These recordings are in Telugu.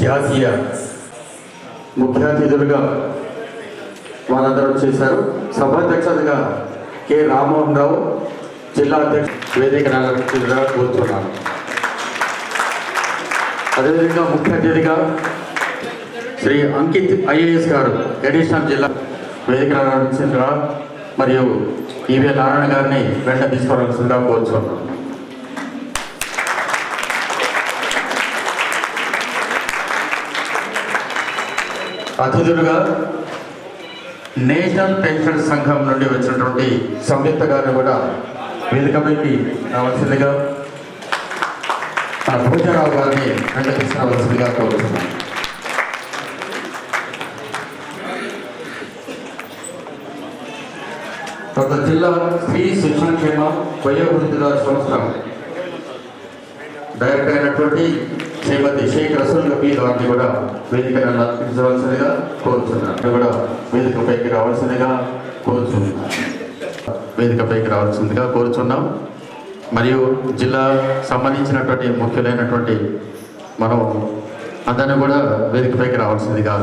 జాతీయ ముఖ్య అతిథులుగా వారందరూ చేశారు. సభాధ్యక్షతగా కె రామ్మోహన్ రావు జిల్లా అధ్యక్ష వేదిక అలంకరించగా కోరుతున్నాను. అదేవిధంగా ముఖ్య అతిథిగా శ్రీ అంకిత్ ఐఏఎస్ గారు అడిషనల్ జిల్లా వేదిక అలంకరించగా మరియు ఈవీ నారాయణ గారిని వెంట తీసుకోవాల్సిందిగా కోరుతున్నాను. అతిథులుగా నేషనల్ పెన్షన్ సంఘం నుండి వచ్చినటువంటి సంయుక్త గారిని కూడా వేదికపైకి రావాల్సిందిగా మన భోజరావు గారిని వెంట తీసుకురావాల్సిందిగా కోరుతున్నాను. ఒక జిల్లా స్త్రీ శిక్షణక్షేమ వయోవృద్ధుల సంస్థ డైరెక్టర్ అయినటువంటి శ్రీమతి షేక్ రసూల్ గబీ గారిని కూడా వేదికను అలంకరించవలసిందిగా కోరుతున్నాను. కూడా వేదికపైకి రావాల్సిందిగా కోరుచున్నాం. మరియు జిల్లా సంబంధించినటువంటి ముఖ్యులైనటువంటి మనం అందరినీ కూడా వేదికపైకి రావాల్సిందిగా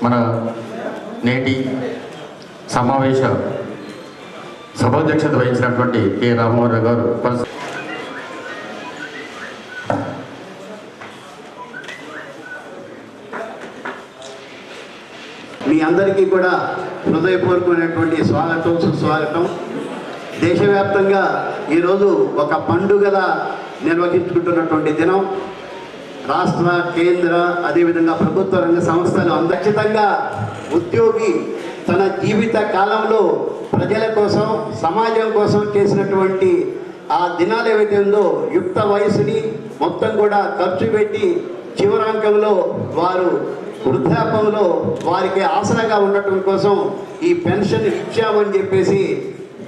మన నేటి సమావేశ సభాధ్యక్షత వహించినటువంటి కె రామ్మోహన్ రావు గారు మీ అందరికీ కూడా హృదయపూర్వకమైనటువంటి స్వాగతం, సుస్వాగతం. దేశవ్యాప్తంగా ఈరోజు ఒక పండుగల నిర్వహించుకుంటున్నటువంటి దినం. రాష్ట్ర, కేంద్ర, అదేవిధంగా ప్రభుత్వ రంగ సంస్థలు ఖచ్చితంగా ఉద్యోగి తన జీవిత కాలంలో ప్రజల కోసం, సమాజం కోసం చేసినటువంటి ఆ దినాలు ఏవైతే ఉందో యుక్త వయసుని మొత్తం కూడా ఖర్చు పెట్టి చివరాంకంలో వారు వృద్ధాపంలో వారికి ఆసరాగా ఉండటం కోసం ఈ పెన్షన్ ఇచ్చామని చెప్పేసి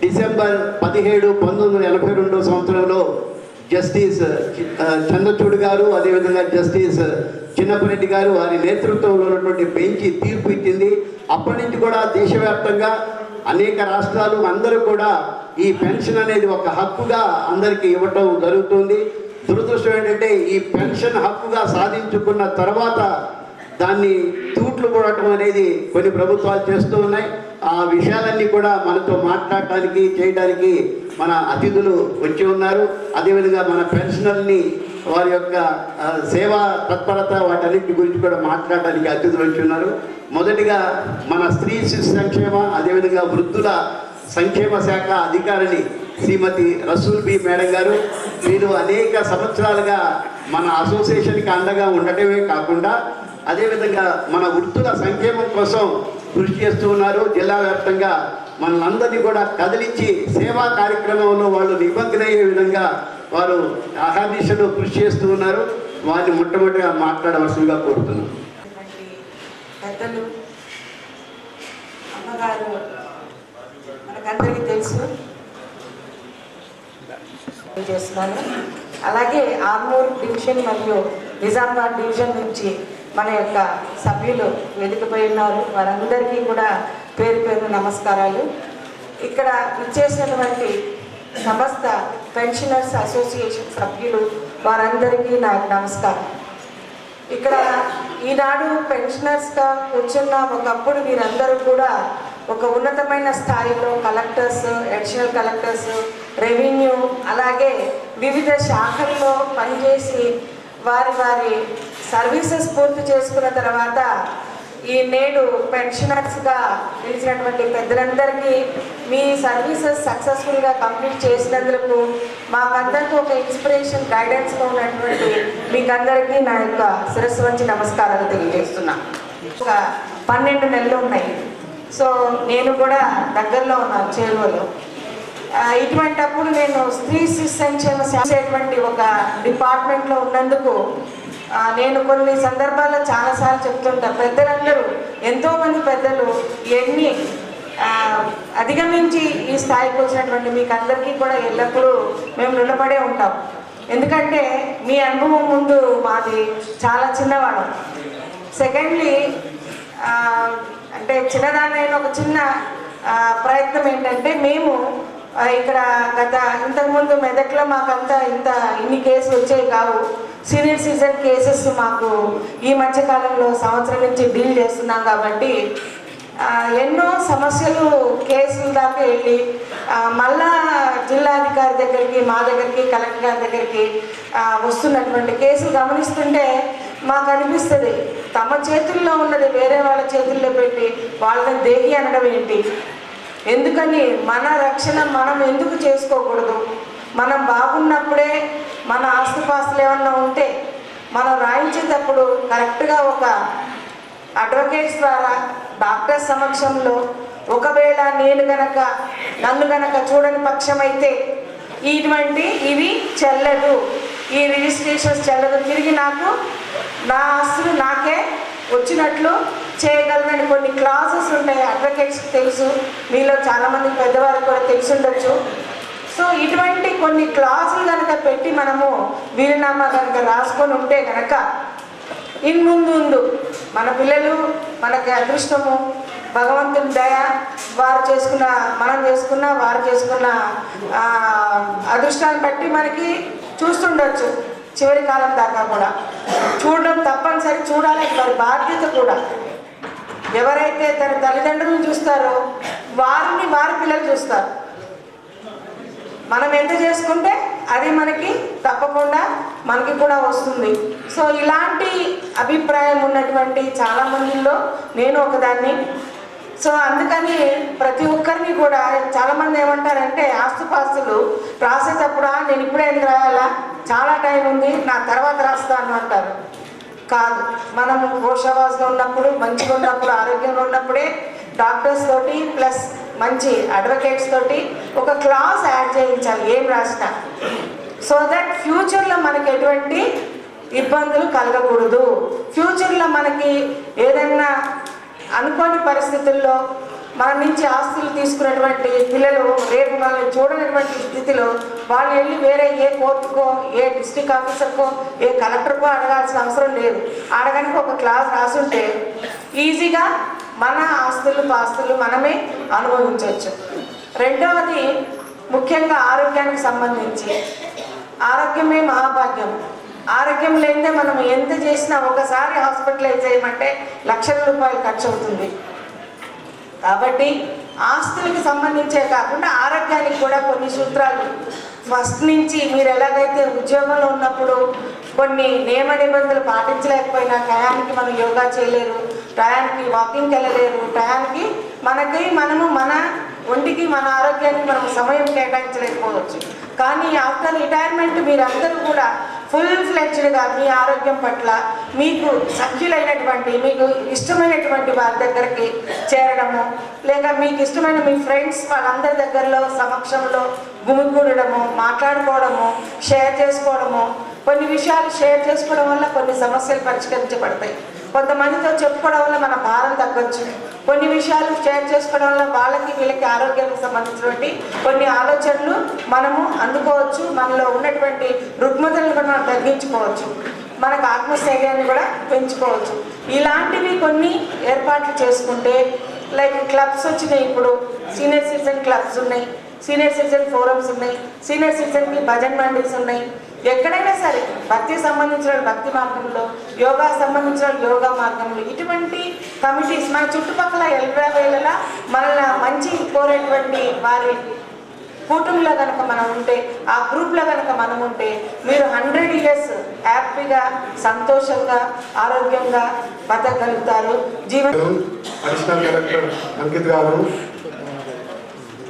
డిసెంబర్ 17, 1982 సంవత్సరంలో జస్టిస్ చంద్రచూడ్ గారు, అదేవిధంగా జస్టిస్ చిన్నపరెడ్డి గారు వారి నేతృత్వంలో ఉన్నటువంటి బెంచి తీర్పు ఇచ్చింది. అప్పటి నుంచి కూడా దేశవ్యాప్తంగా అనేక రాష్ట్రాలు అందరూ కూడా ఈ పెన్షన్ అనేది ఒక హక్కుగా అందరికీ ఇవ్వటం జరుగుతుంది. దురదృష్టం ఏంటంటే ఈ పెన్షన్ హక్కుగా సాధించుకున్న తర్వాత దాన్ని తూట్లు పోవటం అనేది కొన్ని ప్రభుత్వాలు చేస్తూ ఉన్నాయి. ఆ విషయాలన్నీ కూడా మనతో మాట్లాడటానికి, చేయడానికి మన అతిథులు వచ్చి ఉన్నారు. అదేవిధంగా మన పెన్షనర్ని వారి యొక్క సేవా తత్పరత వాటన్నిటి గురించి కూడా మాట్లాడడానికి అతిథులు వచ్చి ఉన్నారు. మొదటిగా మన స్త్రీ శిశు సంక్షేమ అదేవిధంగా వృద్ధుల సంక్షేమ శాఖ అధికారిని శ్రీమతి రసూల్ బి మేడం గారు. వీరు అనేక సంవత్సరాలుగా మన అసోసియేషన్కి అండగా ఉండటమే కాకుండా అదేవిధంగా మన వృత్తుల సంక్షేమం కోసం కృషి చేస్తూ ఉన్నారు. జిల్లా వ్యాప్తంగా మనందరినీ కూడా కదిలించి సేవా కార్యక్రమంలో వాళ్ళు నిమగ్నయ్యే విధంగా వారు అహర్నిశలు కృషి చేస్తూ ఉన్నారు. వారిని మొట్టమొదటిగా మాట్లాడవలసిందిగా కోరుతున్నాను. పెద్దలు, అమ్మగారు మనకందరికీ తెలుసు చేస్తున్నాను. అలాగే ఆర్మూర్ డివిజన్ మరియు నిజామాబాద్ డివిజన్ నుంచి మన యొక్క సభ్యులు వేదికపై ఉన్నారు. వారందరికీ కూడా పేరు పేరు నమస్కారాలు. ఇక్కడ ఇచ్చేసినటువంటి సమస్త పెన్షనర్స్ అసోసియేషన్ సభ్యులు వారందరికీ నాకు నమస్కారం. ఇక్కడ ఈనాడు పెన్షనర్స్గా కూర్చున్న ఒకప్పుడు వీరందరూ కూడా ఒక ఉన్నతమైన స్థాయిలో కలెక్టర్స్, అడిషనల్ కలెక్టర్స్, రెవెన్యూ అలాగే వివిధ శాఖల్లో పనిచేసి వారి సర్వీసెస్ పూర్తి చేసుకున్న తర్వాత ఈ నేడు పెన్షనర్స్గా పిలిచినటువంటి పెద్దలందరికీ మీ సర్వీసెస్ సక్సెస్ఫుల్గా కంప్లీట్ చేసినందుకు మాకందరికీ ఒక ఇన్స్పిరేషన్, గైడెన్స్గా ఉన్నటువంటి మీకందరికీ నా యొక్క శిరస్సు వంచి నమస్కారాలు తెలియజేస్తున్నా. ఒక 12 నెలలు ఉన్నాయి. సో నేను కూడా దగ్గరలో ఉన్నాను చేరువలో. ఇటువంటప్పుడు నేను స్త్రీ శిశు సంక్షేమ చేసేటువంటి ఒక డిపార్ట్మెంట్లో ఉన్నందుకు నేను కొన్ని సందర్భాల్లో చాలాసార్లు చెప్తుంటా. పెద్దలందరూ ఎంతోమంది పెద్దలు ఎన్ని అధిగమించి ఈ స్థాయికి వచ్చినటువంటి మీకు అందరికీ కూడా ఎల్లప్పుడూ మేము రుణపడే ఉంటాం. ఎందుకంటే మీ అనుభవం ముందు మాది చాలా చిన్నవాడు. సెకండ్లీ అంటే చిన్నదాన్నైనా ఒక చిన్న ప్రయత్నం ఏంటంటే మేము ఇక్కడ ఇంతకుముందు మెదక్లో మాకంతా ఇన్ని కేసులు వచ్చేవి కావు. సీనియర్ సిటిజన్ కేసెస్ మాకు ఈ మధ్యకాలంలో సంవత్సరం నుంచి డీల్ చేస్తున్నాం కాబట్టి ఎన్నో సమస్యలు కేసుల దాకా వెళ్ళి మళ్ళా జిల్లాధికారి దగ్గరికి, మా దగ్గరికి, కలెక్టర్ గారి దగ్గరికి వస్తున్నటువంటి కేసులు గమనిస్తుంటే మాకు అనిపిస్తుంది, తమ చేతుల్లో ఉన్నది వేరే వాళ్ళ చేతుల్లో పెట్టి వాళ్ళని దేహి అనడం ఏంటి? ఎందుకని మన రక్షణ మనం ఎందుకు చేసుకోకూడదు? మనం బాగున్నప్పుడే మన ఆస్తుపాస్తులు ఏమన్నా ఉంటే మనం రాయించేటప్పుడు కరెక్ట్గా ఒక అడ్వకేట్స్ ద్వారా డాక్టర్ సమక్షంలో, ఒకవేళ నన్ను గనక చూడని పక్షం అయితే ఇవి చెల్లదు, ఈ రిజిస్ట్రేషన్స్ చెల్లదు, తిరిగి నాకు నా ఆస్తులు నాకే వచ్చినట్లు చేయగలనని కొన్ని క్లాసెస్ ఉంటాయి. అడ్వకేట్స్కి తెలుసు, మీలో చాలామంది పెద్దవారికి కూడా తెలిసి ఉండొచ్చు. సో ఇటువంటి కొన్ని క్లాసులు కనుక పెట్టి మనము వీలునామా కనుక రాసుకొని ఉంటే కనుక ముందు మన పిల్లలు మనకి అదృష్టము, భగవంతుని దయ, మనం చేసుకున్న వారు చేసుకున్న అదృష్టాన్ని బట్టి మనకి చూస్తుండొచ్చు చివరి కాలం దాకా కూడా. చూడడం తప్పనిసరి, చూడాలి, వారి బాధ్యత కూడా. ఎవరైతే తన తల్లిదండ్రులను చూస్తారో వారి పిల్లలు చూస్తారు. మనం ఎంత చేసుకుంటే అది మనకి తప్పకుండా మనకి కూడా వస్తుంది. సో ఇలాంటి అభిప్రాయం ఉన్నటువంటి చాలామందిలో నేను ఒకదాన్ని. సో అందుకని ప్రతి ఒక్కరిని కూడా చాలామంది ఏమంటారంటే ఆస్తుపాస్తులు రాసేటప్పుడు నేను ఇప్పుడే ఎందుకు రాయాలా, చాలా టైం ఉంది, నా తర్వాత రాస్తాను అంటారు. కాదు, మనం హోషావాజ్గా ఉన్నప్పుడు, మంచిగా ఉన్నప్పుడు, ఆరోగ్యంగా ఉన్నప్పుడే డాక్టర్స్ తోటి ప్లస్ మంచి అడ్వకేట్స్ తోటి ఒక క్లాస్ యాడ్ చేయించాలి ఏం రాసినా. సో దట్ ఫ్యూచర్లో మనకి ఎటువంటి ఇబ్బందులు కలగకూడదు. ఫ్యూచర్లో మనకి ఏదైనా అనుకోని పరిస్థితుల్లో మన నుంచి ఆస్తులు తీసుకున్నటువంటి పిల్లలు రేపు మనల్ని చూడనటువంటి స్థితిలో వాళ్ళు వెళ్ళి వేరే ఏ కోర్టుకో, ఏ డిస్ట్రిక్ట్ ఆఫీసర్కో, ఏ కలెక్టర్కో అడగాల్సిన అవసరం లేదు. అడగడానికి ఒక క్లాస్ రాసుంటే ఈజీగా మన పాస్తులు మనమే అనుభవించవచ్చు. రెండవది ముఖ్యంగా ఆరోగ్యానికి సంబంధించి, ఆరోగ్యమే మహాభాగ్యం. ఆరోగ్యం లేదే మనం ఎంత చేసినా, ఒకసారి హాస్పిటలైజ్ చేయమంటే లక్షల రూపాయలు ఖర్చు అవుతుంది. కాబట్టి ఆస్తులకు సంబంధించే కాకుండా ఆరోగ్యానికి కూడా కొన్ని సూత్రాలు ఫస్ట్ నుంచి, మీరు ఎలాగైతే ఉద్యోగంలో ఉన్నప్పుడు కొన్ని నియమ నిబంధనలు పాటించలేకపోయినా టయానికి మనం యోగా చేయలేరు, టయానికి వాకింగ్కి వెళ్ళలేరు, టయానికి మనము మన ఒంటికి, మన ఆరోగ్యానికి మనం సమయం కేటాయించలేకపోవచ్చు. కానీ ఆఫ్టర్ రిటైర్మెంట్ మీరందరూ కూడా ఫుల్ ఫ్లెడ్జ్డ్గా మీ ఆరోగ్యం పట్ల మీకు సఖ్యులైనటువంటి, మీకు ఇష్టమైనటువంటి వారి దగ్గరికి చేరడము, లేక మీకు ఇష్టమైన మీ ఫ్రెండ్స్ వాళ్ళందరి దగ్గరలో సమక్షంలో గుమిగూడడము, మాట్లాడుకోవడము, షేర్ చేసుకోవడము. కొన్ని విషయాలు షేర్ చేసుకోవడం వల్ల కొన్ని సమస్యలు పరిష్కరించబడతాయి. కొంతమందితో చెప్పుకోవడం వల్ల మన భారం తగ్గొచ్చు. కొన్ని విషయాలు షేర్ చేసుకోవడం వల్ల వీళ్ళకి ఆరోగ్యానికి సంబంధించినటువంటి కొన్ని ఆలోచనలు మనము అందుకోవచ్చు. మనలో ఉన్నటువంటి రుగ్మతలను కూడా మనం తగ్గించుకోవచ్చు. మనకు ఆత్మస్థైర్యాన్ని కూడా పెంచుకోవచ్చు. ఇలాంటివి కొన్ని ఏర్పాట్లు చేసుకుంటే, లైక్ క్లబ్స్ వచ్చినాయి, ఇప్పుడు సీనియర్ సిటిజన్ క్లబ్స్ ఉన్నాయి, సీనియర్ సిటిజన్ ఫోరమ్స్ ఉన్నాయి, సీనియర్ సిటిజన్కి భజన్ మండీస్ ఉన్నాయి. ఎక్కడైనా సరే భక్తికి సంబంధించిన భక్తి మార్గంలో, యోగా సంబంధించిన యోగా మార్గంలో ఇటువంటి కమిటీస్ మన చుట్టుపక్కల వేళలా మనల్ని మంచి కోరేటువంటి వారి కూటమిలో కనుక మనం ఉంటే, ఆ గ్రూప్లో కనుక మనం ఉంటే, మీరు 100 years హ్యాపీగా, సంతోషంగా, ఆరోగ్యంగా బతకగలుగుతారు. అడిషనల్ కలెక్టర్ అంకిత్ గారు,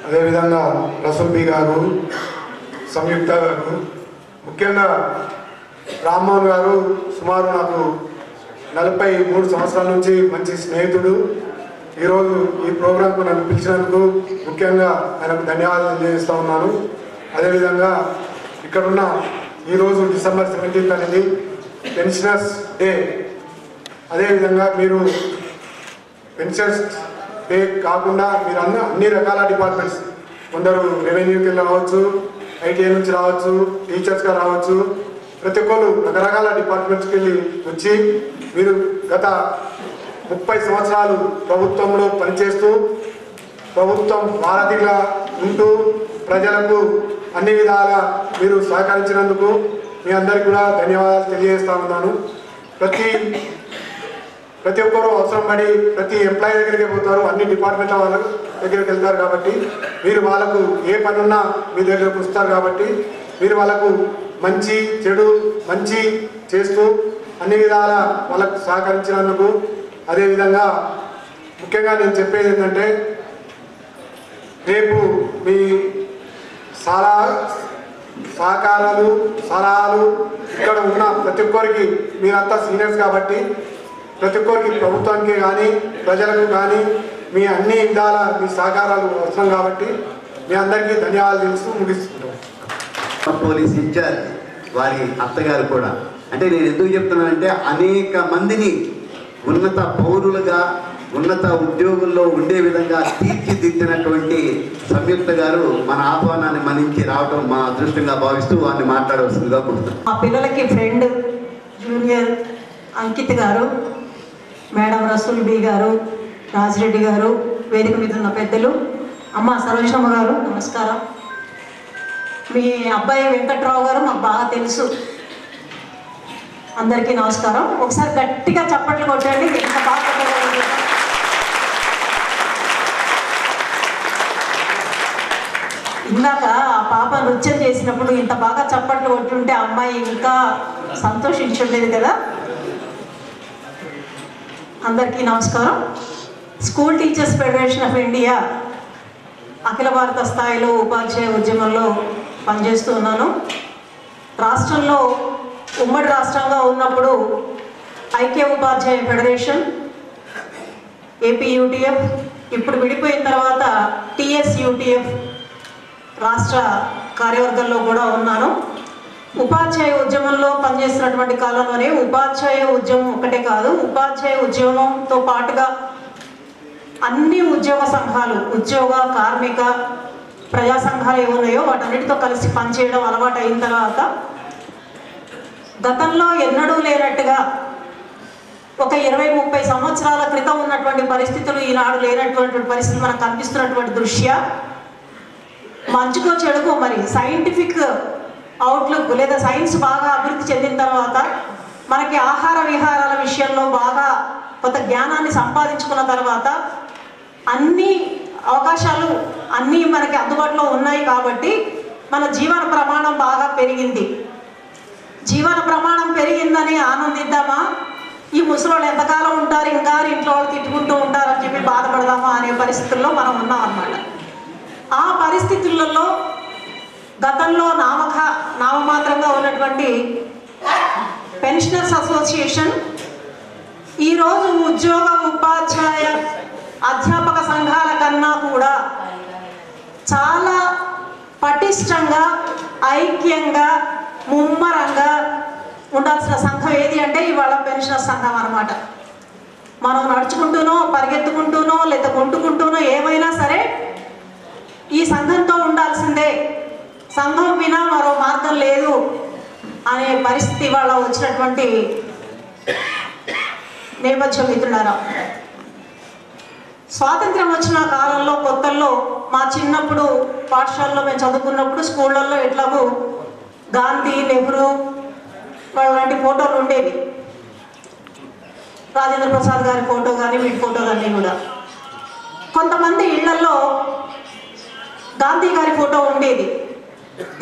అదేవిధంగా రసూల్ బి గారు, సంయుక్త గారు, ముఖ్యంగా రామ్మోహన్ గారు సుమారు నాకు 43 సంవత్సరాల నుంచి మంచి స్నేహితుడు. ఈరోజు ఈ ప్రోగ్రాంకు నన్ను పిలిచినందుకు ముఖ్యంగా ఆయనకు ధన్యవాదాలు తెలియజేస్తూ ఉన్నాను. అదేవిధంగా ఇక్కడున్న ఈరోజు December 17th అనేది పెన్షనర్స్ డే. అదేవిధంగా మీరు పెన్షన్స్ డే కాకుండా మీరు అన్ని రకాల డిపార్ట్మెంట్స్, కొందరు రెవెన్యూకి రావచ్చు, ఐటీఐ నుంచి రావచ్చు, టీచర్స్గా రావచ్చు, ప్రతి ఒక్కరు రకరకాల డిపార్ట్మెంట్స్కి వెళ్ళి వచ్చి మీరు గత 30 సంవత్సరాలు ప్రభుత్వంలో పనిచేస్తూ ప్రభుత్వం వారధిగా ఉంటూ ప్రజలకు అన్ని విధాలా మీరు సహకరించినందుకు మీ అందరికీ కూడా ధన్యవాదాలు తెలియజేస్తా ఉన్నాను. ప్రతి ఒక్కరూ అవసరం పడి ప్రతి ఎంప్లాయీ దగ్గరికి పోతారు, అన్ని డిపార్ట్మెంట్ల వాళ్ళ దగ్గరికి వెళ్తారు. కాబట్టి మీరు వాళ్ళకు ఏ పని ఉన్నా మీ దగ్గరకు వస్తారు. కాబట్టి మీరు వాళ్ళకు మంచి చెడు మంచి చేస్తూ అన్ని విధాల వాళ్ళకు సహకరించినందుకు, అదేవిధంగా ముఖ్యంగా నేను చెప్పేది ఏంటంటే రేపు మీ సహకారాలు సలహాలు ఇక్కడ ఉన్న ప్రతి ఒక్కరికి మీరంతా సీనియర్స్ కాబట్టి ప్రతి ఒక్కరికి ప్రభుత్వానికి కానీ ప్రజలకు కానీ మీ అన్ని విధాల మీ సహకారాలు అవసరం. కాబట్టి మీ అందరికీ ధన్యవాదాలు తెలుస్తూ ముగిస్తున్నాం. పోలీస్ ఇన్ఛార్జ్ వారి అత్తగారు కూడా, అంటే నేను ఎందుకు చెప్తున్నానంటే అనేక మందిని ఉన్నత పౌరులుగా ఉన్నత ఉద్యోగుల్లో ఉండే విధంగా తీర్చిదిద్దినటువంటి సంయుక్త గారు మన ఆహ్వానాన్ని మన్నించి రావడం మా అదృష్టంగా భావిస్తూ వారిని మాట్లాడవలసిందిగా కోరుతున్నాను. మా పిల్లలకి ఫ్రెండ్ జూనియర్ అంకిత్ గారు, మేడం రసూల్ బి గారు, రాజిరెడ్డి గారు, వేదిక మీద ఉన్న పెద్దలు, అమ్మ సరోజమ్మ గారు నమస్కారం. మీ అబ్బాయి వెంకట్రావు గారు మాకు బాగా తెలుసు. అందరికీ నమస్కారం. ఒకసారి గట్టిగా చప్పట్లు కొట్టండి. ఎంత బాగా కొట్టగలరు. ఇందాక ఆ పాప నృత్యం చేసినప్పుడు ఇంత బాగా చప్పట్లు కొట్టుంటే అమ్మాయి ఇంకా సంతోషించుండేది కదా. అందరికీ నమస్కారం. School teachers federation of India అఖిల భారత స్థాయిలో ఉపాధ్యాయ ఉద్యమంలో పనిచేస్తూ ఉన్నాను. రాష్ట్రంలో ఉమ్మడి రాష్ట్రంగా ఉన్నప్పుడు ఐక్య ఉపాధ్యాయ ఫెడరేషన్, ఏపీయూటీఎఫ్, ఇప్పుడు విడిపోయిన తర్వాత టీఎస్యూటీఎఫ్ రాష్ట్ర కార్యవర్గంలో కూడా ఉన్నాను. ఉపాధ్యాయ ఉద్యమంలో పనిచేస్తున్నటువంటి కాలంలోనే ఉపాధ్యాయ ఉద్యమం ఒకటే కాదు, ఉపాధ్యాయ ఉద్యమంతో పాటుగా అన్ని ఉద్యోగ సంఘాలు, ఉద్యోగ కార్మిక ప్రజా సంఘాలు ఏమున్నాయో వాటన్నిటితో కలిసి పనిచేయడం అలవాటు అయిన తర్వాత గతంలో ఎన్నడూ లేనట్టుగా ఒక 20-30 సంవత్సరాల క్రితం ఉన్నటువంటి పరిస్థితులు ఈనాడు లేనటువంటి పరిస్థితి మనకు కనిపిస్తున్నటువంటి దృష్ట్యా మంచుకో చెడుకో మరి సైంటిఫిక్ అవుట్లుక్ లేదా సైన్స్ బాగా అభివృద్ధి చెందిన తర్వాత మనకి ఆహార విహారాల విషయంలో బాగా కొత్త జ్ఞానాన్ని సంపాదించుకున్న తర్వాత అన్ని అవకాశాలు అన్నీ మనకి అందుబాటులో ఉన్నాయి. కాబట్టి మన జీవన ప్రమాణం బాగా పెరిగింది. జీవన ప్రమాణం పెరిగిందని ఆనందిద్దామా, ఈ ముసలోళ్ళు ఎంతకాలం ఉంటారు ఇంకా ఇంట్లో వాళ్ళు తిట్టుకుంటూ ఉంటారు అని చెప్పి బాధపడదామా అనే పరిస్థితుల్లో మనం ఉన్నాం అన్నమాట. ఆ పరిస్థితులలో గతంలో నామమాత్రంగా ఉన్నటువంటి పెన్షనర్స్ అసోసియేషన్ ఈరోజు ఉద్యోగ ఉపాధ్యాయ అధ్యాపక సంఘాల కన్నా కూడా చాలా పటిష్టంగా ఐక్యంగా ముమ్మరంగా ఉండాల్సిన సంఘం ఏది అంటే ఇవాళ పెన్షనర్ సంఘం అన్నమాట. మనం నడుచుకుంటూనో పరిగెత్తుకుంటూనో లేదా కొట్టుకుంటూనో ఏమైనా సరే ఈ సంఘంతో ఉండాల్సిందే, సంఘం వినా మరో మార్గం లేదు అనే పరిస్థితి ఇవాళ వచ్చినటువంటి నేపథ్యం మిత్రులారా. స్వాతంత్ర్యం వచ్చిన కాలంలో కొత్తల్లో మా చిన్నప్పుడు పాఠశాలలో మేము చదువుకున్నప్పుడు స్కూళ్ళల్లో ఎట్లాగూ గాంధీ, నెహ్రూ వాళ్ళ లాంటి ఫోటోలు ఉండేవి. రాజేంద్ర ప్రసాద్ గారి ఫోటో కానీ వీటి ఫోటో కానీ కూడా కొంతమంది ఇళ్లలో గాంధీ గారి ఫోటో ఉండేది.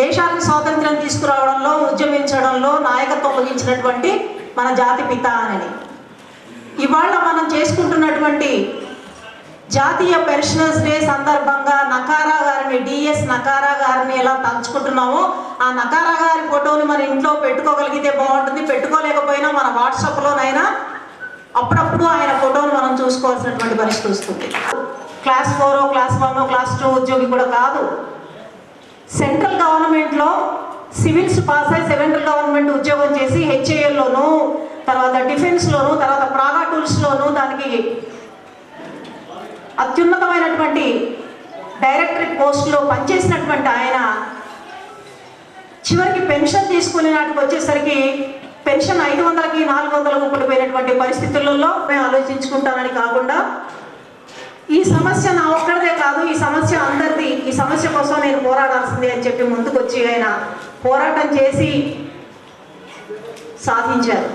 దేశానికి స్వాతంత్ర్యం తీసుకురావడంలో ఉద్యమించడంలో నాయకత్వం వహించినటువంటి మన జాతి పిత అని. ఇవాళ మనం చేసుకుంటున్నటువంటి జాతీయ పెన్షనర్స్ డే సందర్భంగా నకారా గారిని, డిఎస్ నకారా గారిని ఎలా తలుచుకుంటున్నామో ఆ నకారా గారి ఫోటోని మన ఇంట్లో పెట్టుకోగలిగితే బాగుంటుంది. పెట్టుకోలేకపోయినా మన వాట్సాప్లోనైనా అప్పుడప్పుడు ఆయన ఫోటోని మనం చూసుకోవాల్సినటువంటి పరిస్థితి వస్తుంది. క్లాస్ 4, క్లాస్ 1, క్లాస్ 2 ఉద్యోగి కూడా కాదు. సెంట్రల్ గవర్నమెంట్లో సివిల్స్ పాస్ అయి సెంట్రల్ గవర్నమెంట్ ఉద్యోగం చేసి హెచ్ఏఎల్లోను, తర్వాత డిఫెన్స్లోను, తర్వాత ప్రాగా టూల్స్లోను దానికి అత్యున్నతమైనటువంటి డైరెక్టరేట్ పోస్టులో పనిచేసినటువంటి ఆయన చివరికి పెన్షన్ తీసుకునే నాటికి వచ్చేసరికి పెన్షన్ 500కి 400కు పడిపోయినటువంటి పరిస్థితులలో మేము ఆలోచించుకుంటానని కాకుండా ఈ సమస్య నా ఒక్కడిదే కాదు, ఈ సమస్య అందరిది, ఈ సమస్య కోసం నేను పోరాడాల్సిందే అని చెప్పి ముందుకొచ్చి ఆయన పోరాటం చేసి సాధించారు.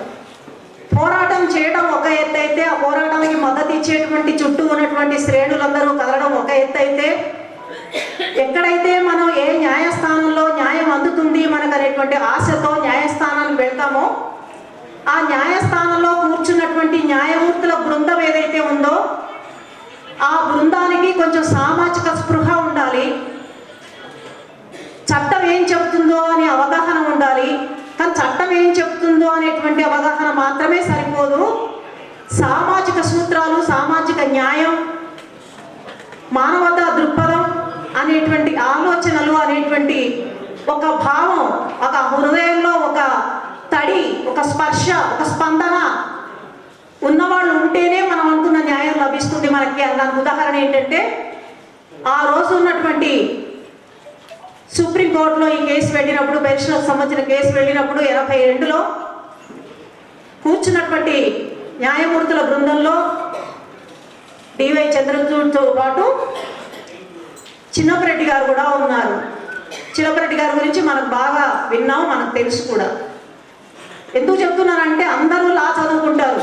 పోరాటం చేయడం ఒక ఎత్తు అయితే, ఆ పోరాటానికి మద్దతు ఇచ్చేటువంటి చుట్టూ ఉన్నటువంటి శ్రేణులందరూ కదలడం ఒక ఎత్తు అయితే, ఎక్కడైతే మనం ఏ న్యాయస్థానంలో న్యాయం అందుతుంది మనకు అనేటువంటి ఆశతో న్యాయస్థానానికి వెళ్తామో, ఆ న్యాయస్థానంలో కూర్చున్నటువంటి న్యాయమూర్తుల బృందం ఏదైతే ఉందో ఆ బృందానికి కొంచెం సామాజిక స్పృహ ఉండాలి, చట్టం ఏం చెప్తుందో అనే అవగాహన ఉండాలి. కానీ చట్టం ఏం చెప్తుందో అనేటువంటి అవగాహన మాత్రమే సరిపోదు. సామాజిక సూత్రాలు, సామాజిక న్యాయం, మానవతా దృక్పథం అనేటువంటి ఆలోచనలు అనేటువంటి ఒక భావం, ఒక హృదయంలో ఒక తడి, ఒక స్పర్శ, ఒక స్పందన ఉన్నవాళ్ళు ఉంటేనే మనం అనుకున్న న్యాయం లభిస్తుంది మనకి. దానికి ఉదాహరణ ఏంటంటే, ఆ రోజు ఉన్నటువంటి సుప్రీంకోర్టులో ఈ కేసు వెళ్ళినప్పుడు, పెన్షన్లకు సంబంధించిన కేసు వెళ్ళినప్పుడు 82లో కూర్చున్నటువంటి న్యాయమూర్తుల బృందంలో డివై చంద్రచూడ్తో పాటు చిన్నపరెడ్డి గారు కూడా ఉన్నారు. చిన్నపరెడ్డి గారి గురించి మనకు బాగా విన్నాం, మనకు తెలుసు కూడా. ఎందుకు చెప్తున్నానంటే, అందరూ లా చదువుకుంటారు,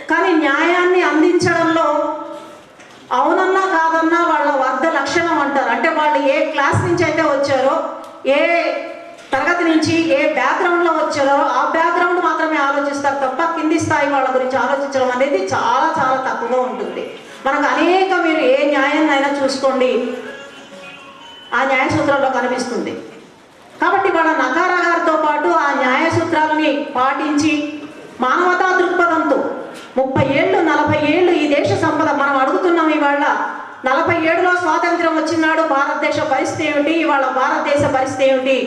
కానీ న్యాయాన్ని అందించడంలో అవునన్నా కాదన్నా వాళ్ళ వర్ధ లక్షణం అంటారు. అంటే వాళ్ళు ఏ క్లాస్ నుంచి అయితే వచ్చారో, ఏ తరగతి నుంచి, ఏ బ్యాక్గ్రౌండ్లో వచ్చారో ఆ బ్యాక్గ్రౌండ్ మాత్రమే ఆలోచిస్తారు తప్ప కింది స్థాయి వాళ్ళ గురించి ఆలోచించడం అనేది చాలా చాలా తక్కువగా ఉంటుంది. మనకు అనేక, మీరు ఏ న్యాయాన్నైనా చూసుకోండి, ఆ న్యాయ సూత్రాల్లో కనిపిస్తుంది. కాబట్టి వాళ్ళ నకారా గారితో పాటు ఆ న్యాయ సూత్రాలని పాటించి మానవతా దృక్పథంతో 30 ఏళ్ళు 40 ఏళ్ళు ఈ దేశ సంపద మనం అడుగుతున్నాం. ఇవాళ 47లో స్వాతంత్రం వచ్చినాడు, భారతదేశ పరిస్థితి ఏమిటి, ఇవాళ భారతదేశ పరిస్థితి ఏమిటి,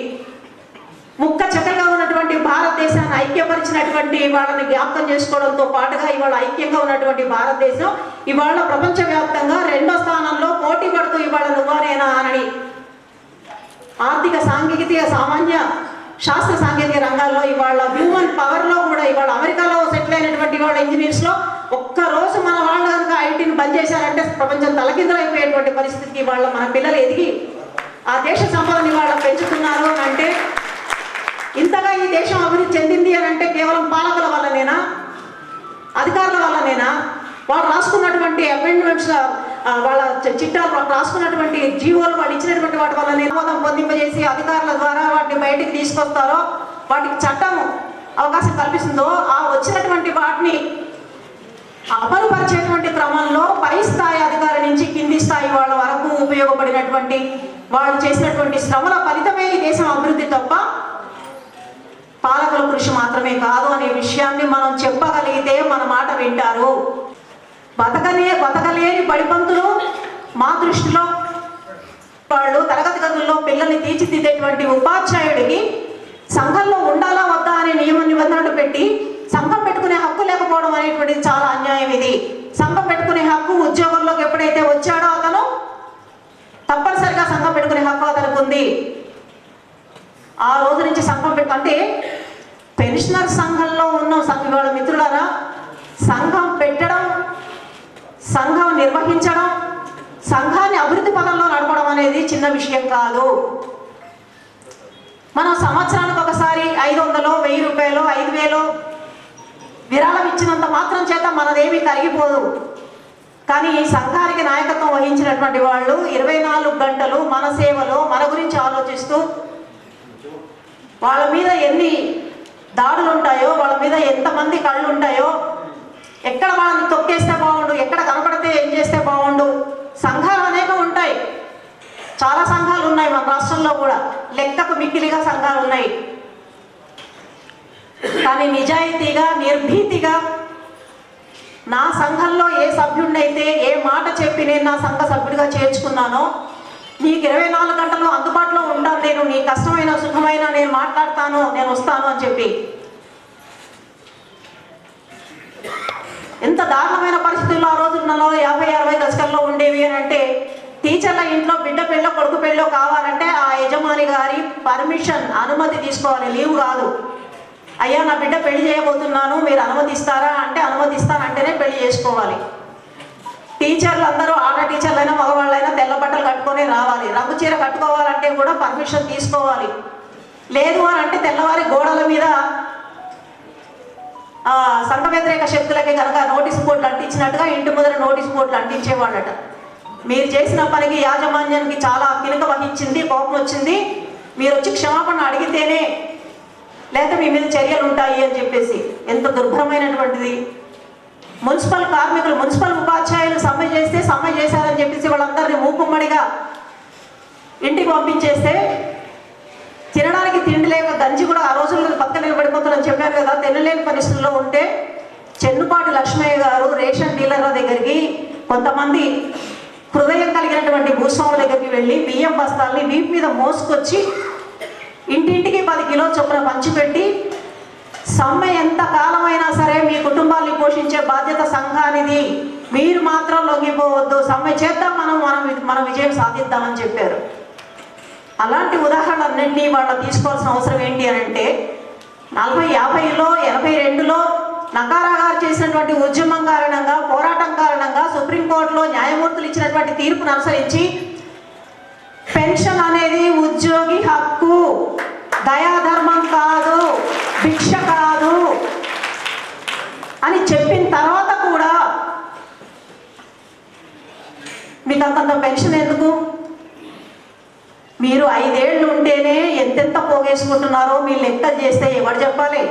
ముక్క చక్కగా ఉన్నటువంటి భారతదేశాన్ని ఐక్యపరిచినటువంటి వాళ్ళని జ్ఞాపకం చేసుకోవడంతో పాటుగా ఇవాళ ఐక్యంగా ఉన్నటువంటి భారతదేశం ఇవాళ ప్రపంచవ్యాప్తంగా 2వ స్థానంలో పోటీ పడుతూ ఇవాళ నువ్వానేనా అని ఆర్థిక, సాంకేతిక, సామాన్య, శాస్త్ర సాంకేతిక రంగాల్లో ఇవాళ హ్యూమన్ పవర్లో కూడా ఇవాళ అమెరికాలో సెటిల్ అయినటువంటి వాళ్ళ ఇంజనీర్స్లో ఒక్కరోజు మన వాళ్ళు కనుక ఐటీని బంద్ చేశారంటే ప్రపంచం తలకిందులైపోయేటువంటి పరిస్థితికి ఇవాళ మన పిల్లలు ఎదిగి ఆ దేశ సంపదని ఇవాళ పెంచుతున్నారు అంటే, ఇంతగా ఈ దేశం అభివృద్ధి చెందింది అని అంటే కేవలం పాలకుల వల్లనేనా, అధికారుల వల్లనేనా, వాళ్ళు రాసుకున్నటువంటి అమెండ్మెంట్స్, వాళ్ళ చిట్టాలు రాసుకున్నటువంటి జీవోలు వాళ్ళు ఇచ్చినటువంటి వాటి వల్ల ఆమోదం పొందింపజేసి అధికారుల ద్వారా వాటిని బయటికి తీసుకొస్తారో, వాటికి చట్టం అవకాశం కల్పిస్తుందో, ఆ వచ్చినటువంటి వాటిని అమలుపరిచేటువంటి క్రమంలో పై స్థాయి అధికారి నుంచి కింది స్థాయి వాళ్ళ వరకు ఉపయోగపడినటువంటి వాళ్ళు చేసినటువంటి శ్రమల ఫలితమే ఈ దేశం అభివృద్ధి తప్ప పాలకుల కృషి మాత్రమే కాదు అనే విషయాన్ని మనం చెప్పగలిగితే మన మాట వింటారు. బతకలేని బడిపంతులు మా దృష్టిలో వాళ్ళు తరగతి గదుల్లో పిల్లల్ని తీర్చిదిద్దేటువంటి ఉపాధ్యాయుడికి సంఘంలో ఉండాలా వద్దా అనే నియమ నిబంధనలు పెట్టి సంఘం పెట్టుకునే హక్కు లేకపోవడం అనేటువంటిది చాలా అన్యాయం. ఇది సంఘం పెట్టుకునే హక్కు ఉద్యోగంలోకి ఎప్పుడైతే వచ్చాడో అతను తప్పనిసరిగా సంఘం పెట్టుకునే హక్కు అతనికి ఉంది. ఆ రోజు నుంచి సంఘం అంటే పెన్షనర్ సంఘంలో ఉన్న వాళ్ళ మిత్రులారా, సంఘం పెట్టడం, సంఘం నిర్వహించడం, సంఘాన్ని అభివృద్ధి పదంలో నడపడం అనేది చిన్న విషయం కాదు. మనం సంవత్సరానికి ఒకసారి 500, 1000 రూపాయలు, 5000 విరాళం ఇచ్చినంత మాత్రం చేత మనదేమీ కరిగిపోదు. కానీ ఈ సంఘానికి నాయకత్వం వహించినటువంటి వాళ్ళు 24 గంటలు మన సేవలో మన గురించి ఆలోచిస్తూ, వాళ్ళ మీద ఎన్ని దాడులు ఉంటాయో, వాళ్ళ మీద ఎంతమంది కళ్ళు ఉంటాయో, ఎక్కడ వాళ్ళని తొక్కేస్తే బాగుండు, ఎక్కడ కనపడితే ఏం చేస్తే బాగుండు. సంఘాలు అనేకం ఉంటాయి, చాలా సంఘాలు ఉన్నాయి మన రాష్ట్రంలో కూడా, లెక్కకు మిక్కిలిగా సంఘాలు ఉన్నాయి. కానీ నిజాయితీగా, నిర్భీతిగా నా సంఘంలో ఏ సభ్యుడినైతే ఏ మాట చెప్పి నేను నా సంఘ సభ్యుడిగా చేర్చుకున్నానో, నీకు 24 గంటలు అందుబాటులో ఉంటాను, నేను నీ కష్టమైన సుఖమైన నేను మాట్లాడతాను, నేను వస్తాను అని చెప్పి. ఎంత దారుణమైన పరిస్థితుల్లో ఆ రోజులలో 50-60 దశకంలో ఉండేవి అని అంటే, టీచర్ల ఇంట్లో బిడ్డ పెళ్ళో కొడుకు పెళ్ళో కావాలంటే ఆ యజమాని గారి పర్మిషన్, అనుమతి తీసుకోవాలి, లీవ్ కాదు. అయ్యా నా బిడ్డ పెళ్లి చేయబోతున్నాను, మీరు అనుమతిస్తారా అంటే అనుమతిస్తానంటేనే పెళ్లి చేసుకోవాలి. టీచర్లు అందరూ ఆడ టీచర్లైనా మగవాళ్ళైనా తెల్ల బట్టలు కట్టుకొని రావాలి. రంగు చీర కట్టుకోవాలంటే కూడా పర్మిషన్ తీసుకోవాలి. లేదు అని అంటే తెల్లవారి గోడల మీద సంఘ వ్యతిరేక శక్తులకి కనుక నోటీస్ బోర్డులు అంటించినట్టుగా ఇంటి ముందర నోటీస్ బోర్డులు అంటించేవాళ్ళట. మీరు చేసిన పనికి యాజమాన్యానికి చాలా కినుక వహించింది, కోపం వచ్చింది, మీరు వచ్చి క్షమాపణ అడిగితేనే లేకపోతే మీ మీద చర్యలు ఉంటాయి అని చెప్పేసి. ఎంత దుర్భరమైనటువంటిది. మున్సిపల్ కార్మికులు, మున్సిపల్ ఉపాధ్యాయులు సమ్మె చేస్తే సమ్మె చేశారని చెప్పేసి వాళ్ళందరినీ మూకుమ్మడిగా ఇంటికి పంపించేస్తే తినడానికి తిండి లేక గంజి కూడా ఆ రోజుల్లో పక్కన నిలబడిపోతారని చెప్పారు కదా. తినలేని పరిస్థితుల్లో ఉంటే చెన్నుపాటి లక్ష్మయ్య గారు రేషన్ డీలర్ల దగ్గరికి, కొంతమంది హృదయం కలిగినటువంటి భూస్వాముల దగ్గరికి వెళ్ళి బియ్యం బస్తాల్ని వీపు మీద మోసుకొచ్చి ఇంటింటికి 10 కిలోల చొప్పున పంచిపెట్టి, సమ్మె ఎంత కాలమైనా సరే మీ కుటుంబాన్ని పోషించే బాధ్యత సంఘానిది, మీరు మాత్రం లొంగిపోవద్దు, సమ్మె చేద్దాం, మనం విజయం సాధిద్దామని చెప్పారు. అలాంటి ఉదాహరణలన్నింటినీ వాళ్ళ తీసుకోవాల్సిన అవసరం ఏంటి అని అంటే 40, 50లో 82లో నకారా గారు చేసినటువంటి ఉద్యమం కారణంగా, పోరాటం కారణంగా సుప్రీంకోర్టులో న్యాయమూర్తులు ఇచ్చినటువంటి తీర్పును అనుసరించి పెన్షన్ అనేది ఉద్యోగి హక్కు, దయాధర్మం కాదు, భిక్ష కాదు అని చెప్పిన తర్వాత కూడా మీకు అంతంత పెన్షన్ ఎందుకు? మీరు 5 ఏళ్ళు ఉంటేనే ఎంతెంత పోగేసుకుంటున్నారో మీరు లెక్క చేస్తే ఎవడు చెప్పాలి,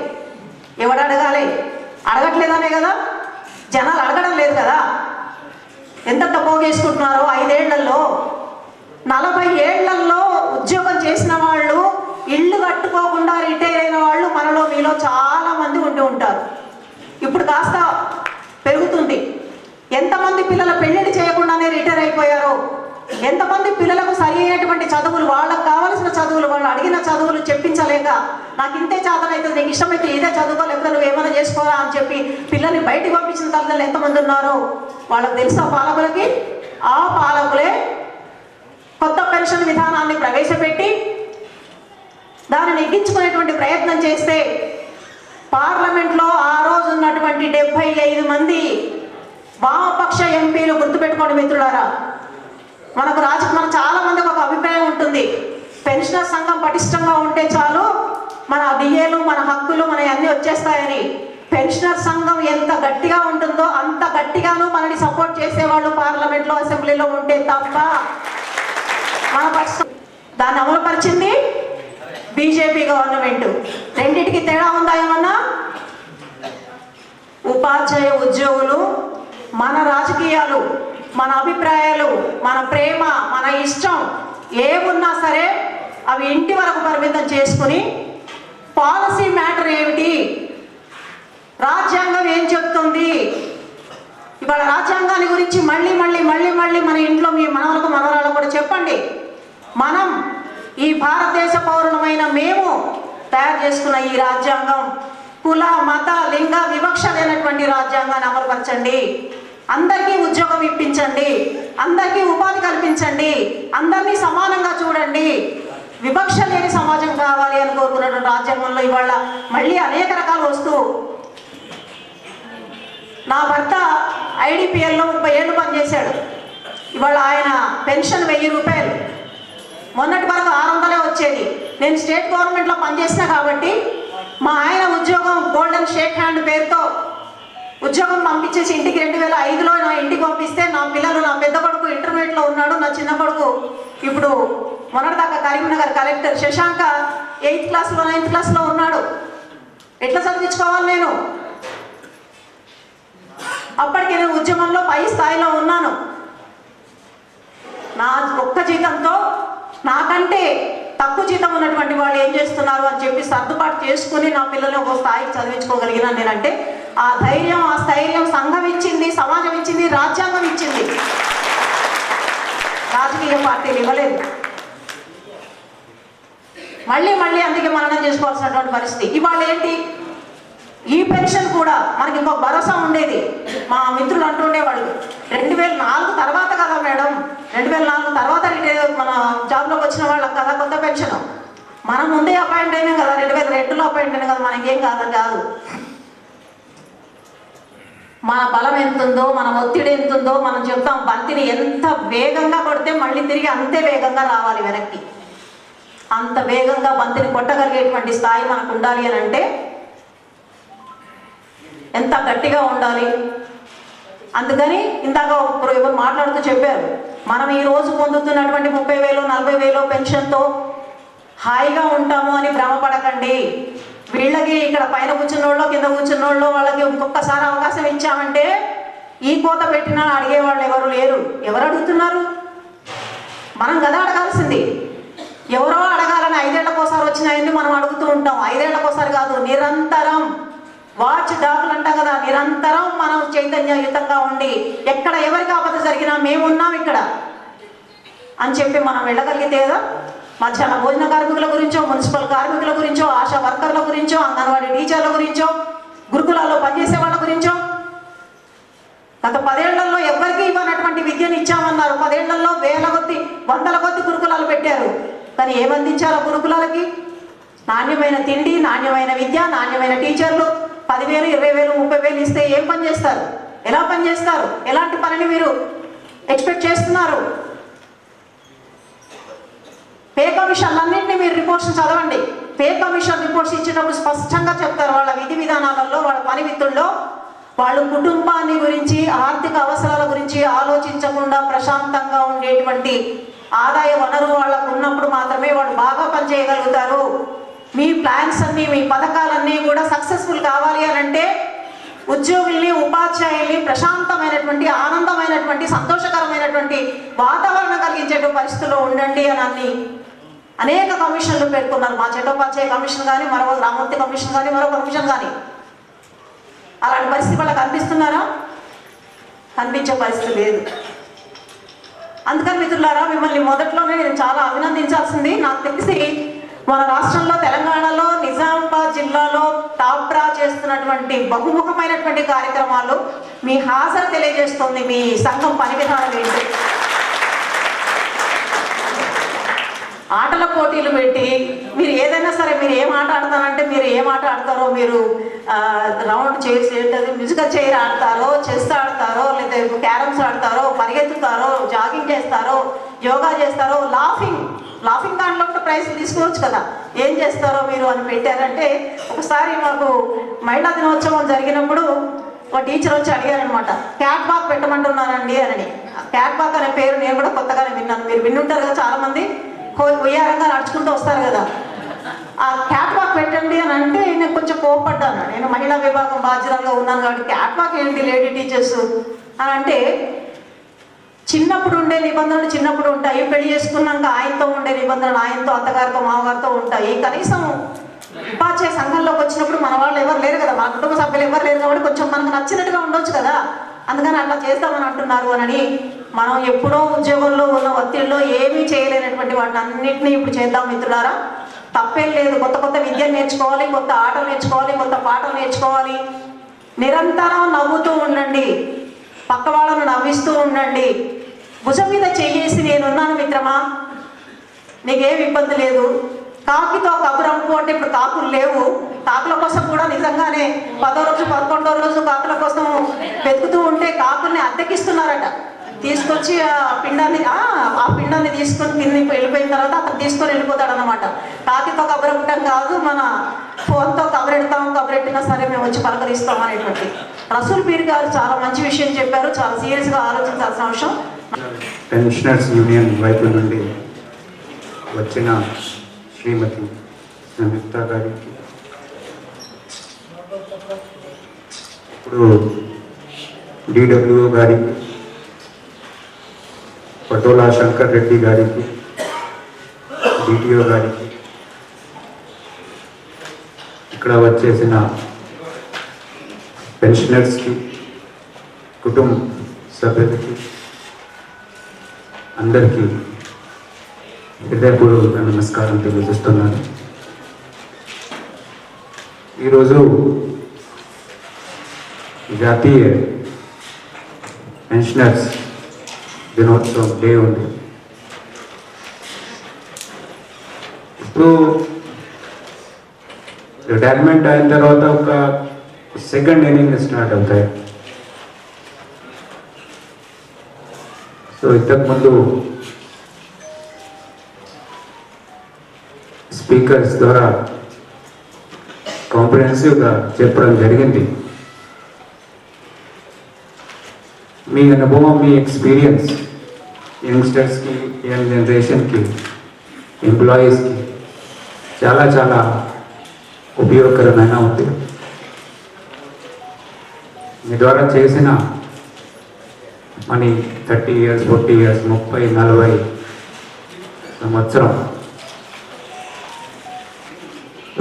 ఎవడు అడగాలి? అడగట్లేదనే కదా, జనాలు అడగడం లేదు కదా ఎంతెంత పోగేసుకుంటున్నారో 5 ఏళ్లలో. 40 ఏళ్లలో ఉద్యోగం చేసిన వాళ్ళు, ఇళ్ళు కట్టుకోకుండా రిటైర్ అయిన వాళ్ళు మనలో మీలో చాలా మంది ఉండి ఉంటారు. ఇప్పుడు కాస్త పెరుగుతుంది. ఎంతమంది పిల్లల పెళ్లిళ్ళు చేయకుండానే రిటైర్ అయిపోయారో, ఎంతమంది పిల్లలకు సరి అయినటువంటి చదువులు, వాళ్ళకు కావాల్సిన చదువులు, వాళ్ళు అడిగిన చదువులు చెప్పించలేక, నాకు ఇంతే చేతన అవుతుంది, నీకు ఇష్టమైతే ఇదే చదువుకో, లేకపోతే నువ్వు ఏమైనా చేసుకోరా అని చెప్పి పిల్లల్ని బయటికి పంపించిన తల్లిదండ్రులు ఎంతమంది ఉన్నారో వాళ్ళకు తెలుసా పాలకులకి? ఆ పాలకులే కొత్త పెన్షన్ విధానాన్ని ప్రవేశపెట్టి దానిని ఎక్కించుకునేటువంటి ప్రయత్నం చేస్తే పార్లమెంట్లో ఆ రోజు ఉన్నటువంటి 75 మంది వామపక్ష ఎంపీలు, గుర్తుపెట్టుకోండి మిత్రులారా, మనకు చాలా మందికి ఒక అభిప్రాయం ఉంటుంది, పెన్షనర్ సంఘం పటిష్టంగా ఉంటే చాలు, మన డిఏలు, మన హక్కులు, మన అన్నీ వచ్చేస్తాయని. పెన్షనర్ సంఘం ఎంత గట్టిగా ఉంటుందో అంత గట్టిగాను మనని సపోర్ట్ చేసేవాళ్ళు పార్లమెంట్లో, అసెంబ్లీలో ఉంటే తప్ప మన దాన్ని అమలుపరిచింది బీజేపీ గవర్నమెంట్. రెండింటికి తేడా ఉందా ఏమన్నా? ఉపాధ్యాయ ఉద్యోగులు మన రాజకీయాలు, మన అభిప్రాయాలు, మన ప్రేమ, మన ఇష్టం ఏమున్నా సరే అవి ఇంటి వరకు పరిమితం చేసుకుని పాలసీ మ్యాటర్ ఏమిటి, రాజ్యాంగం ఏం చెప్తుంది, ఇవాళ రాజ్యాంగాన్ని గురించి మళ్ళీ మళ్ళీ మళ్ళీ మళ్ళీ మన ఇంట్లో మీ మనవలకు మనవరాలకు కూడా చెప్పండి. మనం ఈ భారతదేశ పౌరులమైన మేము తయారు చేసుకున్న ఈ రాజ్యాంగం కుల, మత, లింగ వివక్ష లేనటువంటి రాజ్యాంగాన్ని అమలుపరచండి. అందరికీ ఉద్యోగం ఇప్పించండి, అందరికీ ఉపాధి కల్పించండి, అందరినీ సమానంగా చూడండి, వివక్ష లేని సమాజం కావాలి అని కోరుకున్నటువంటి రాజ్యాంగంలో ఇవాళ మళ్ళీ అనేక రకాలు వస్తూ, నా భర్త ఐడిపిఎల్లో 30 ఏళ్ళు పనిచేశాడు. ఇవాళ ఆయన పెన్షన్ 1000 రూపాయలు. మొన్నటి వరకు 600 వచ్చేది. నేను స్టేట్ గవర్నమెంట్లో పనిచేసిన కాబట్టి మా ఆయన ఉద్యోగం గోల్డెన్ షేక్ హ్యాండ్ పేరుతో ఉద్యోగం పంపించేసి ఇంటికి 2005లో నా ఇంటికి పంపిస్తే నా పిల్లలు, నా పెద్ద కొడుకు ఇంటర్మీడియట్లో ఉన్నాడు, నా చిన్న కొడుకు ఇప్పుడు మొన్నటిదాకా కరీంనగర్ కలెక్టర్ శశాంక 8th క్లాస్లో 9th క్లాస్లో ఉన్నాడు. ఎట్లా చదివించుకోవాలి నేను? అప్పటికి నేను ఉద్యమంలో పై స్థాయిలో ఉన్నాను. నా ఒక్క జీతంతో నాకంటే తక్కువ జీతం ఉన్నటువంటి వాళ్ళు ఏం చేస్తున్నారు అని చెప్పి సర్దుబాటు చేసుకుని నా పిల్లల్ని ఒక స్థాయికి చదివించుకోగలిగినా నేనంటే ఆ ధైర్యం, ఆ స్థైర్యం సంఘం ఇచ్చింది, సమాజం ఇచ్చింది, రాజ్యాంగం ఇచ్చింది, రాజకీయ పార్టీలు ఇవ్వలేదు. మళ్ళీ మళ్ళీ అందుకే మననం చేసుకోవాల్సినటువంటి పరిస్థితి. ఇవాళ ఏంటి, ఈ పెన్షన్ కూడా మనకి ఇంకో భరోసా ఉండేది. మా మిత్రులు అంటుండేవాళ్ళు 2004 తర్వాత కదా మేడం, 2004 తర్వాత మన జాబ్లోకి వచ్చిన వాళ్ళకి కదా కొత్త పెన్షన్, మనం ముందే అపాయింట్ అయినాం కదా, 2002లో అపాయింట్ అయినా కదా, మనకేం కాదని కాదు. మన బలం ఎంత ఉందో, మన ఒత్తిడి ఎంత ఉందో మనం చెప్తాం. బంతిని ఎంత వేగంగా కొడితే మళ్ళీ తిరిగి అంతే వేగంగా రావాలి వెనక్కి. అంత వేగంగా బంతిని కొట్టగలిగేటువంటి స్థాయి మనకు ఉండాలి అని అంటే ఎంత గట్టిగా ఉండాలి. అందుకని ఇందాక ఎవరు మాట్లాడుతూ చెప్పారు, మనం ఈ రోజు పొందుతున్నటువంటి 30,000 40,000 పెన్షన్తో హాయిగా ఉంటాము అని భ్రమపడకండి. వీళ్ళకి ఇక్కడ పైన కూర్చున్నోళ్ళు కింద కూర్చున్నోళ్ళు వాళ్ళకి ఇంకొకసారి అవకాశం ఇచ్చామంటే ఈ కోత పెట్టినా అడిగేవాళ్ళు ఎవరు లేరు. ఎవరు అడుగుతున్నారు? మనం కదా అడగాల్సింది. ఎవరో అడగాలని 5 ఏళ్లకోసారి వచ్చినాయని మనం అడుగుతూ ఉంటాం. 5 ఏళ్లకోసారి కాదు, నిరంతరం. వాచ్ డాకులు అంటాం కదా, నిరంతరం మనం చైతన్యయుతంగా ఉండి ఎక్కడ ఎవరికి ఆపద జరిగినా మేమున్నాం ఇక్కడ అని చెప్పి మనం వెళ్ళగలిగితే కదా. మధ్యాహ్న భోజన కార్మికుల గురించో, మున్సిపల్ కార్మికుల గురించో, ఆశా వర్కర్ల గురించో, అంగన్వాడీ టీచర్ల గురించో, గురుకులాల్లో పనిచేసే వాళ్ళ గురించో గత 10 ఏళ్లలో ఎవరికి ఇవ్వనటువంటి విద్యను ఇచ్చామన్నారు. 10 ఏళ్లలో వేల కొద్ది 100ల కొద్ది గురుకులాలు పెట్టారు. కానీ ఏమందించారు గురుకులాలకి? నాణ్యమైన తిండి, నాణ్యమైన విద్య, నాణ్యమైన టీచర్లు. 10,000 20,000 30,000 ఇస్తే ఏం పని చేస్తారు? ఎలా పని చేస్తారు? ఎలాంటి పనిని మీరు ఎక్స్పెక్ట్ చేస్తున్నారు? పే కమిషన్లన్నింటినీ మీరు రిపోర్ట్స్ చదవండి. పే కమిషన్ రిపోర్ట్స్ ఇచ్చేటప్పుడు స్పష్టంగా చెప్తారు వాళ్ళ విధి విధానాలలో, వాళ్ళ పని విధుల్లో వాళ్ళు కుటుంబాన్ని గురించి, ఆర్థిక అవసరాల గురించి ఆలోచించకుండా ప్రశాంతంగా ఉండేటువంటి ఆదాయ వనరు వాళ్ళకు ఉన్నప్పుడు మాత్రమే వాళ్ళు బాగా పనిచేయగలుగుతారు. మీ ప్లాన్స్ అన్నీ, మీ పథకాలన్నీ కూడా సక్సెస్ఫుల్ కావాలి అని అంటే ఉద్యోగుల్ని, ఉపాధ్యాయుల్ని ప్రశాంతమైనటువంటి, ఆనందమైనటువంటి, సంతోషకరమైనటువంటి వాతావరణం కలిగించేటువంటి పరిస్థితుల్లో ఉండండి అని అనేక కమిషన్లు పేర్కొన్నారు. మా చట్టోపాధ్యాయ కమిషన్ కానీ, మరో రామూర్తి కమిషన్ కానీ, మరో కమిషన్ కానీ. అలాంటి పరిస్థితి వాళ్ళకి కనిపిస్తున్నారా? కనిపించే పరిస్థితి లేదు. అందుకని మిత్రులారా, మిమ్మల్ని మొదట్లోనే నేను చాలా అభినందించాల్సింది. నాకు తెలిసి మన రాష్ట్రంలో, తెలంగాణలో, నిజామాబాద్ జిల్లాలో టాప్ డ్రా చేస్తున్నటువంటి బహుముఖమైనటువంటి కార్యక్రమాలు మీ హాజరు తెలియజేస్తుంది. మీ సంఘం పని విధానం ఏంటి? ఆటల పోటీలు పెట్టి మీరు ఏదైనా సరే, మీరు ఏం ఆట ఆడతారంటే మీరు ఏం ఆట ఆడతారో, మీరు రౌండ్ చేసి మ్యూజికల్ చైర్ ఆడతారో, చెస్ ఆడతారో, లేదా క్యారమ్స్ ఆడతారో, పరిగెత్తుతారో, జాగింగ్ చేస్తారో, యోగా చేస్తారో, లాఫింగ్ దాంట్లో కూడా ప్రైజ్ తీసుకోవచ్చు కదా. ఏం చేస్తారో మీరు అని పెట్టారంటే, ఒకసారి మాకు మహిళా దినోత్సవం జరిగినప్పుడు ఒక టీచర్ వచ్చి అడిగారనమాట, క్యాట్ వాక్ పెట్టమంటున్నారండి అని. క్యాట్ వాక్ అనే పేరు నేను కూడా కొత్తగానే విన్నాను. మీరు విన్నుంటారు కదా, చాలా మంది ఉయ్యారంగా నడుచుకుంటూ వస్తారు కదా. ఆ క్యాట్ వాక్ పెట్టండి అని అంటే నేను కొంచెం కోపడ్డాను. నేను మహిళా విభాగం బాధ్యతగా ఉన్నాను కాబట్టి క్యాట్ వాక్ ఏంటి లేడీ టీచర్స్ అని అంటే, చిన్నప్పుడు ఉండే నిబంధనలు చిన్నప్పుడు ఉంటాయి, పెళ్లి చేసుకున్నాక ఆయనతో ఉండే నిబంధనలు ఆయనతో, అత్తగారితో, మామగారితో ఉంటాయి. కనీసం ఉపాధ్యాయ సంఘంలోకి వచ్చినప్పుడు మన వాళ్ళు ఎవరు లేరు కదా, మన కుటుంబ సభ్యులు ఎవరు లేరు కాబట్టి కొంచెం మనకు నచ్చినట్టుగా ఉండొచ్చు కదా. అందుకని అట్లా చేస్తామని అంటున్నారు అని. మనం ఎప్పుడో ఉద్యోగంలో ఉన్న ఒత్తిడిలో ఏమీ చేయలేనటువంటి వాటిని అన్నింటినీ ఇప్పుడు చేద్దాం మిత్రులారా. తప్పేం లేదు. కొత్త కొత్త విద్య నేర్చుకోవాలి, కొత్త ఆటలు నేర్చుకోవాలి, కొత్త పాటలు నేర్చుకోవాలి. నిరంతరం నవ్వుతూ ఉండండి, పక్క వాళ్ళను నవ్విస్తూ ఉండండి. భుజం మీద చెయ్యేసి నేనున్నాను మిత్రమా, నీకేం ఇబ్బంది లేదు. కాకితో కబురంపు అంటే ఇప్పుడు కాకులు లేవు. కాకుల కోసం కూడా నిజంగానే 10వ రోజు 11వ రోజు కాకుల కోసం వెతుకుతూ ఉంటే కాకుల్ని అద్దెకిస్తున్నారట. తీసుకొచ్చి ఆ పిండాన్ని తీసుకొని తిని వెళ్ళిపోయిన తర్వాత అతను తీసుకొని వెళ్ళిపోతాడు అనమాట. కాకితో కబురపటం కాదు, మన ఫోన్తో కబురెట్టినా సరే మేము వచ్చి పలకరిస్తాం అనేటువంటి. రసూల్ పీర్ గారు చాలా మంచి విషయం చెప్పారు, చాలా సీరియస్గా ఆలోచించాల్సిన అంశం. పెన్షనర్స్ యూనియన్ వైపు నుండి వచ్చిన శ్రీమతి సంయుక్త గారికి, ఇప్పుడు డిడబ్ల్యూఓ గారికి, పటోలా శంకర్ రెడ్డి గారికి, డిటిఓ గారికి, ఇక్కడ వచ్చేసిన పెన్షనర్స్కి, కుటుంబ సభ్యులకి అందరికీ హృదయపూర్వక నమస్కారం తెలియజేస్తున్నాను. ఈరోజు జాతీయ పెన్షనర్స్ దినోత్సవం డే ఉంది. ఇప్పుడు రిటైర్మెంట్ అయిన తర్వాత ఒక సెకండ్ ఇన్నింగ్ స్టార్ట్ అవుతాయి. సో ఇంతకుముందు స్పీకర్స్ ద్వారా కాంప్రహెన్సివ్గా చెప్పడం జరిగింది. మీ అనుభవం, మీ ఎక్స్పీరియన్స్ యంగ్స్టర్స్కి, యంగ్ జనరేషన్కి, ఎంప్లాయీస్కి చాలా చాలా ఉపయోగకరమైన ఉంది. మీ ద్వారా చేసిన మనీ 30 years, 40 years, 30, 40 సంవత్సరం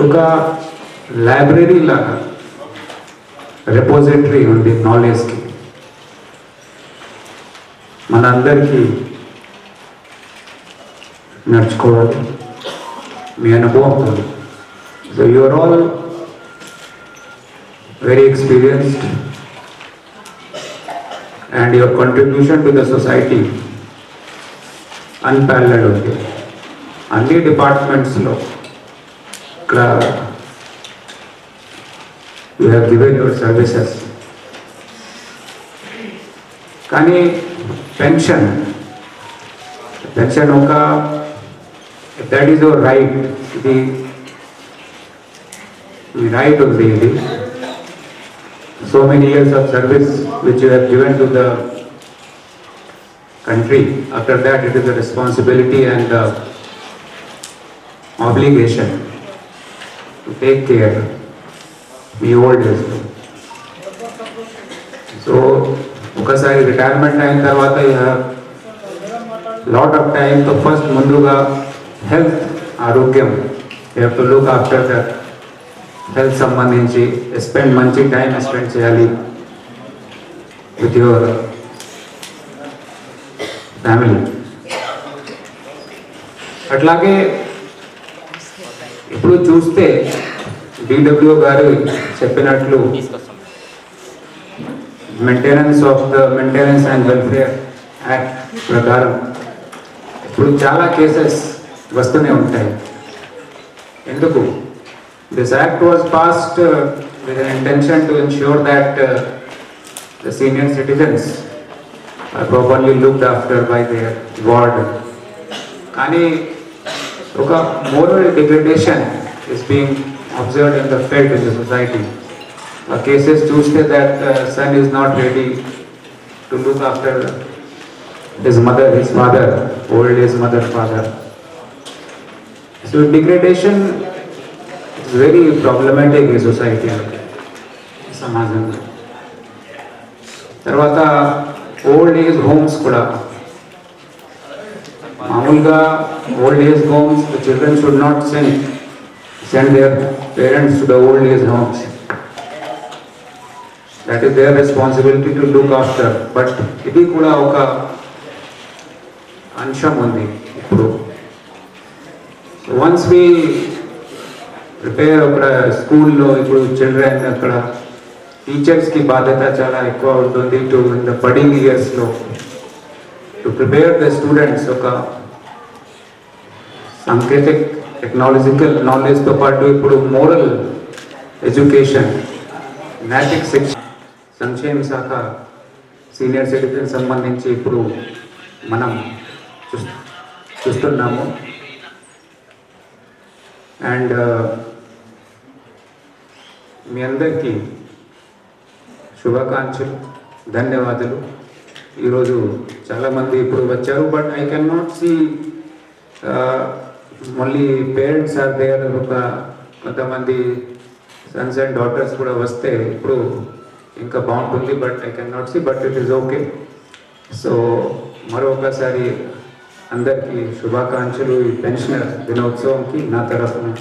ఒక లైబ్రరీ లాగా రిపోజిటరీ ఉంది నాలెడ్జ్కి. మనందరికీ నడుచుకోవాలి మీ అనుభవంతో. So you are all very experienced and your contribution to the society unparalleled ఉంది. అన్ని డిపార్ట్మెంట్స్లో ఇక్కడ you have given your services. కానీ పెన్షన్ ఒక దట్ ఈజ్ యువర్ రైట్. ఇది మీ రైట్ ఉంది. ఇది so many years of service which you have given to the country. After that, it is a responsibility and obligation to take care the old age. So ఒకసారి రిటైర్మెంట్ అయిన తర్వాత you have lot of time to first ముందుగా health, ఆరోగ్యం, you have to look after that. Health సంబంధించి మంచి టైం స్పెండ్ చేయాలి విత్ యువర్ ఫ్యామిలీ. అట్లాగే ఇప్పుడు చూస్తే డిడబ్ల్యూ గారు చెప్పినట్లు మెయింటెనెన్స్ అండ్ వెల్ఫేర్ యాక్ట్ ప్రకారం ఇప్పుడు చాలా కేసెస్ వస్తూనే ఉంటాయి. ఎందుకు? This act was passed with an intention to ensure that the senior citizens are properly looked after by their ward. Kani oka moral degradation is being observed in the field in the society. Cases chuste that son is not ready to look after his father, old age mother, father. So degradation is very problematic in society. సమాజంలో తర్వాత ఓల్డ్ ఏజ్ హోమ్స్ కూడా మామూలుగా old age homes the children should not send their parents to the old age homes. That is there responsibility to look after. But ఇది కూడా ఒక అంశం ఉంది ఇప్పుడు. వన్స్ వి ప్రిపేర్ అక్కడ స్కూల్లో ఇప్పుడు చిల్డ్రన్ అక్కడ టీచర్స్కి బాధ్యత చాలా ఎక్కువ ఉంటుంది టు ఇన్ ద బడింగ్ ఇయర్స్లో టు ప్రిపేర్ ద స్టూడెంట్స్. ఒక సాంకేతిక టెక్నాలజికల్ నాలెడ్జ్తో పాటు ఇప్పుడు మోరల్ ఎడ్యుకేషన్, నైతిక శిక్షణ, సంక్షేమ శాఖ సీనియర్ సిటిజన్ సంబంధించి ఇప్పుడు మనం చూస్తున్నాము. అండ్ మీ అందరికీ శుభాకాంక్షలు, ధన్యవాదాలు. ఈరోజు చాలామంది ఇప్పుడు వచ్చారు, but I can not see మళ్ళీ పేరెంట్స్ ఆర్ దేర్. ఒక కొంతమంది సన్స్ అండ్ డాటర్స్ కూడా వస్తే ఇప్పుడు ఇంకా బాగుంటుంది, but I can not see, but it is okay. So మరొకసారి అందరికీ శుభాకాంక్షలు. ఈ పెన్షనర్ దినోత్సవంకి నా తరఫున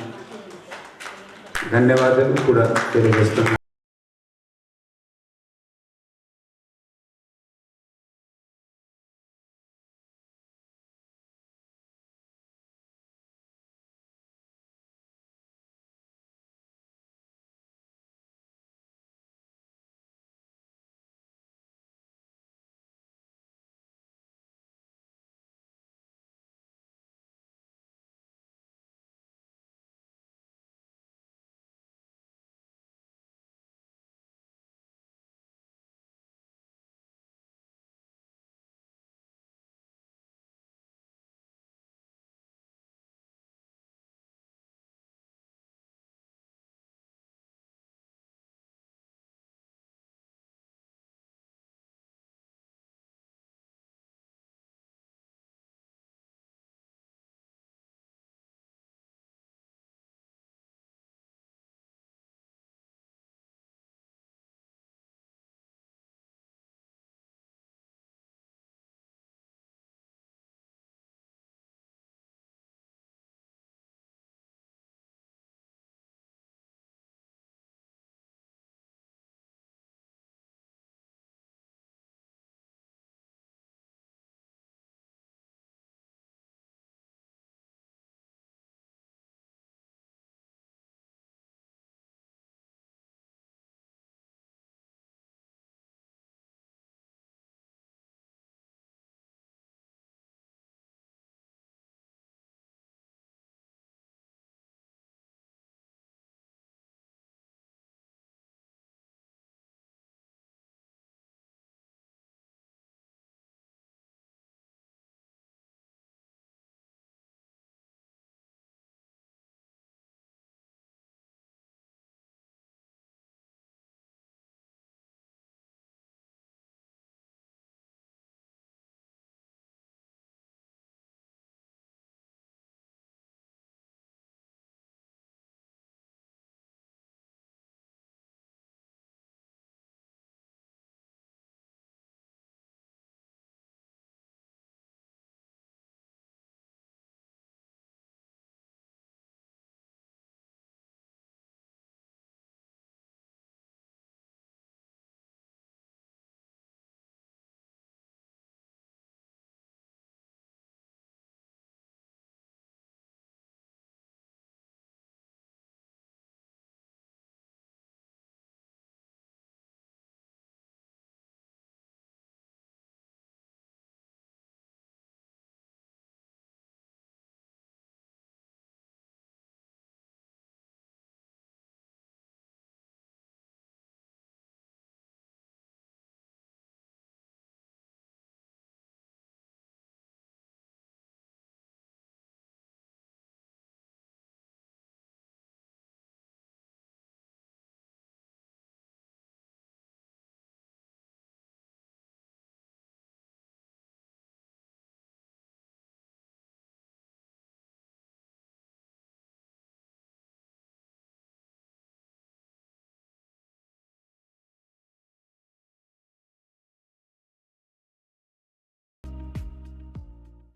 ధన్యవాదాలు కూడా తెలియజేస్తున్నాను.